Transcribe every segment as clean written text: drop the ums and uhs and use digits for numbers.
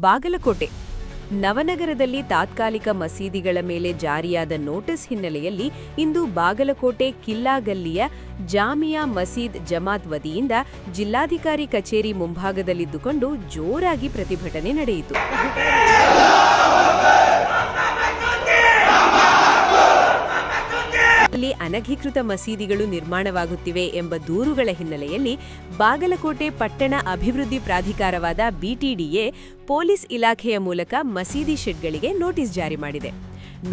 ಬಾಗಲಕೋಟೆ ನವನಗರದಲ್ಲಿ ತಾತ್ಕಾಲಿಕ ಮಸೀದಿಗಳ ಮೇಲೆ ಜಾರಿಯಾದ ನೋಟಿಸ್ ಹಿನ್ನೆಲೆಯಲ್ಲಿ ಇಂದು ಬಾಗಲಕೋಟೆ ಕಿಲ್ಲಾ ಗಲ್ಲಿಯ ಜಾಮಿಯಾ ಮಸೀದ್ ಜಮಾತ್ ವತಿಯಿಂದ ಜಿಲ್ಲಾಧಿಕಾರಿ ಕಚೇರಿ ಮುಂಭಾಗದಲ್ಲಿದ್ದುಕೊಂಡು ಜೋರಾಗಿ ಪ್ರತಿಭಟನೆ ನಡೆಯಿತು. ಅಲ್ಲಿ ಅನಧಿಕೃತ ಮಸೀದಿಗಳು ನಿರ್ಮಾಣವಾಗುತ್ತಿವೆ ಎಂಬ ದೂರುಗಳ ಹಿನ್ನೆಲೆಯಲ್ಲಿ ಬಾಗಲಕೋಟೆ ಪಟ್ಟಣ ಅಭಿವೃದ್ಧಿ ಪ್ರಾಧಿಕಾರವಾದ ಬಿಟಿಡಿಎ ಪೊಲೀಸ್ ಇಲಾಖೆಯ ಮೂಲಕ ಮಸೀದಿ ಶೆಡ್ಗಳಿಗೆ ನೋಟಿಸ್ ಜಾರಿ ಮಾಡಿದೆ.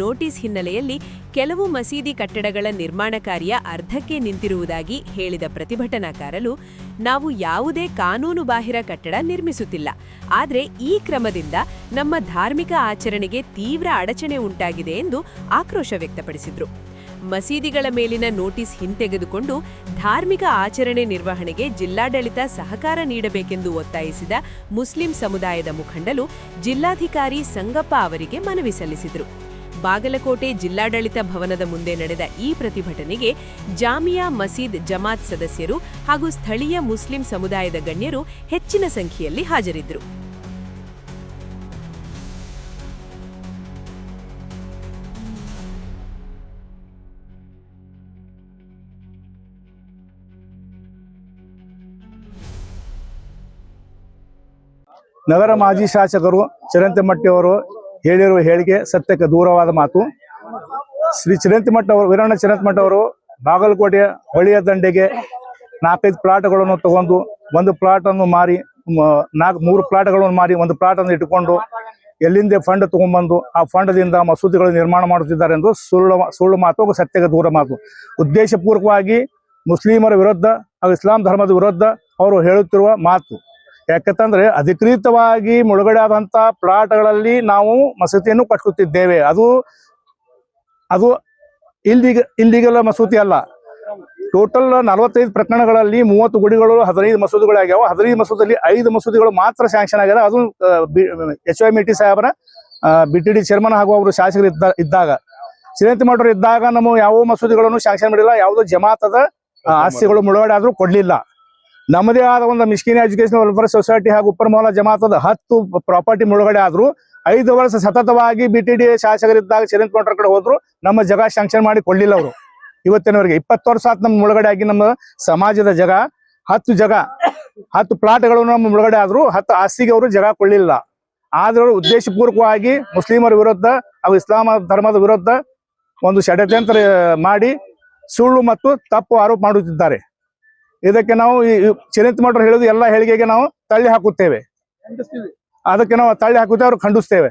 ನೋಟಿಸ್ ಹಿನ್ನೆಲೆಯಲ್ಲಿ ಕೆಲವು ಮಸೀದಿ ಕಟ್ಟಡಗಳ ನಿರ್ಮಾಣ ಕಾರ್ಯ ಅರ್ಧಕ್ಕೆ ನಿಂತಿರುವುದಾಗಿ ಹೇಳಿದ ಪ್ರತಿಭಟನಾಕಾರರು, ನಾವು ಯಾವುದೇ ಕಾನೂನುಬಾಹಿರ ಕಟ್ಟಡ ನಿರ್ಮಿಸುತ್ತಿಲ್ಲ, ಆದರೆ ಈ ಕ್ರಮದಿಂದ ನಮ್ಮ ಧಾರ್ಮಿಕ ಆಚರಣೆಗೆ ತೀವ್ರ ಅಡಚಣೆ ಉಂಟಾಗಿದೆ ಎಂದು ಆಕ್ರೋಶ ವ್ಯಕ್ತಪಡಿಸಿದರು. ಮಸೀದಿಗಳ ಮೇಲಿನ ನೋಟಿಸ್ ಹಿಂತೆಗೆದುಕೊಂಡು ಧಾರ್ಮಿಕ ಆಚರಣೆ ನಿರ್ವಹಣೆಗೆ ಜಿಲ್ಲಾಡಳಿತ ಸಹಕಾರ ನೀಡಬೇಕೆಂದು ಒತ್ತಾಯಿಸಿದ ಮುಸ್ಲಿಂ ಸಮುದಾಯದ ಮುಖಂಡರು ಜಿಲ್ಲಾಧಿಕಾರಿ ಸಂಗಪ್ಪ ಅವರಿಗೆ ಮನವಿ ಸಲ್ಲಿಸಿದರು. ಬಾಗಲಕೋಟೆ ಜಿಲ್ಲಾಡಳಿತ ಭವನದ ಮುಂದೆ ನಡೆದ ಈ ಪ್ರತಿಭಟನೆಗೆ ಜಾಮಿಯಾ ಮಸೀದ್ ಜಮಾತ್ ಸದಸ್ಯರು ಹಾಗೂ ಸ್ಥಳೀಯ ಮುಸ್ಲಿಂ ಸಮುದಾಯದ ಗಣ್ಯರು ಹೆಚ್ಚಿನ ಸಂಖ್ಯೆಯಲ್ಲಿ ಹಾಜರಿದ್ದರು. ನಗರ ಮಾಜಿ ಶಾಸಕರು ಚಿರಂತಿಮಟ್ಟಿಯವರು ಹೇಳಿರುವ ಹೇಳಿಕೆ ಸತ್ಯಕ್ಕೆ ದೂರವಾದ ಮಾತು. ಶ್ರೀ ಚಿರಂತಿಮಠ ಅವರು, ವೀರಣ್ಣ ಚಿರಂತಿಮಠ ಅವರು ಬಾಗಲಕೋಟೆಯ ಹೊಳೆಯ ದಂಡೆಗೆ 4-5 ಪ್ಲಾಟ್ಗಳನ್ನು ತಗೊಂಡು ಒಂದು ಪ್ಲಾಟನ್ನು ಮಾರಿ 3 ಪ್ಲಾಟ್ಗಳನ್ನು ಮಾರಿ ಒಂದು ಪ್ಲಾಟನ್ನು ಇಟ್ಟುಕೊಂಡು ಎಲ್ಲಿಂದ ಫಂಡ್ ತಗೊಂಡ್ಬಂದು ಆ ಫಂಡದಿಂದ ಮಸೂದಿಗಳು ನಿರ್ಮಾಣ ಮಾಡುತ್ತಿದ್ದಾರೆ ಎಂದು ಸುಳ್ಳು ಮಾತು, ಸತ್ಯಕ್ಕೆ ದೂರ ಮಾತು. ಉದ್ದೇಶಪೂರ್ವಕವಾಗಿ ಮುಸ್ಲಿಮರ ವಿರುದ್ಧ ಹಾಗೂ ಇಸ್ಲಾಂ ಧರ್ಮದ ವಿರುದ್ಧ ಅವರು ಹೇಳುತ್ತಿರುವ ಮಾತು. ಯಾಕಂತಂದ್ರೆ ಅಧಿಕೃತವಾಗಿ ಮುಳುಗಡೆ ಆದಂತ ಪ್ಲಾಟ್ಗಳಲ್ಲಿ ನಾವು ಮಸೂತಿಯನ್ನು ಕಟ್ಟುತ್ತಿದ್ದೇವೆ. ಅದು ಇಲ್ಲಿಗೆಲ್ಲ ಮಸೂತಿ ಅಲ್ಲ. ಟೋಟಲ್ 45 ಪ್ರಕರಣಗಳಲ್ಲಿ 30 ಗುಡಿಗಳು 15 ಮಸೂದಿಗಳಾಗ್ಯಾವ. 15 ಮಸೂದಿಯಲ್ಲಿ 5 ಮಸೂದಿಗಳು ಮಾತ್ರ ಸ್ಯಾಂಕ್ಷನ್ ಆಗ್ಯದ. ಅದು HYMT ಸಾಹೇಬರ BTD ಚೇರ್ಮನ್ ಹಾಗೂ ಅವರು ಶಾಸಕರು ಇದ್ದಾಗ, ಚಿರಂತಿಮಠರು ಇದ್ದಾಗ ನಮ್ಮ ಯಾವ ಮಸೂದಿಗಳನ್ನು ಸ್ಯಾಂಕ್ಷನ್ ಮಾಡಿಲ್ಲ. ಯಾವುದೋ ಜಮಾತದ ಆಸ್ತಿಗಳು ಮುಳುಗಡೆ ಆದ್ರೂ ಕೊಡ್ಲಿಲ್ಲ. ನಮ್ಮದೇ ಆದ ಒಂದು ಮಿಸ್ಕಿನ್ ಎಜುಕೇಶನ್ ವೆಲ್ಫೇರ್ ಸೊಸೈಟಿ ಹಾಗೂ ಉಪ್ಪರ ಮೊಹಲ್ಲಾ ಜಮಾತದ 10 ಪ್ರಾಪರ್ಟಿ ಮುಳುಗಡೆ ಆದ್ರು 5 ವರ್ಷ ಸತತವಾಗಿ BTD ಶಾಸಕರಿದ್ದಾಗ ಚಿರಂತಿಮಠರ ಕಡೆ ಹೋದ್ರು ನಮ್ಮ ಜಾಗ ಸ್ಯಾಂಕ್ಷನ್ ಮಾಡಿ ಕೊಡ್ಲಿಲ್ಲ ಅವರು. ಇವತ್ತಿನವರೆಗೆ 20 ವರ್ಷ ಆತ್ ನಮ್ಮ ಮುಳುಗಡೆ ಆಗಿ ನಮ್ಮ ಸಮಾಜದ ಜಾಗ 10 ಪ್ಲಾಟ್ಗಳು ನಮ್ಮ ಮುಳುಗಡೆ ಆದ್ರು 10 ಆಸ್ತಿಗೆ ಅವರು ಜಾಗ ಕೊಡ್ಲಿಲ್ಲ. ಆದ್ರೂ ಉದ್ದೇಶಪೂರ್ವಕವಾಗಿ ಮುಸ್ಲಿಮರ ವಿರುದ್ಧ ಹಾಗೂ ಇಸ್ಲಾಂ ಧರ್ಮದ ವಿರುದ್ಧ ಒಂದು ಷಡ್ಯಂತ್ರ ಮಾಡಿ ಸುಳ್ಳು ಮತ್ತು ತಪ್ಪು ಆರೋಪ ಮಾಡುತ್ತಿದ್ದಾರೆ. ಇದಕ್ಕೆ ನಾವು ಚಿರಂತಿಮಠರು ಹೇಳುದು ಎಲ್ಲ ಹೇಳಿಕೆಗೆ ನಾವು ತಳ್ಳಿ ಹಾಕುತ್ತೇವೆ. ಅದಕ್ಕೆ ನಾವು ತಳ್ಳಿ ಹಾಕುತ್ತೇವೆ, ಅವ್ರು ಖಂಡಿಸ್ತೇವೆ.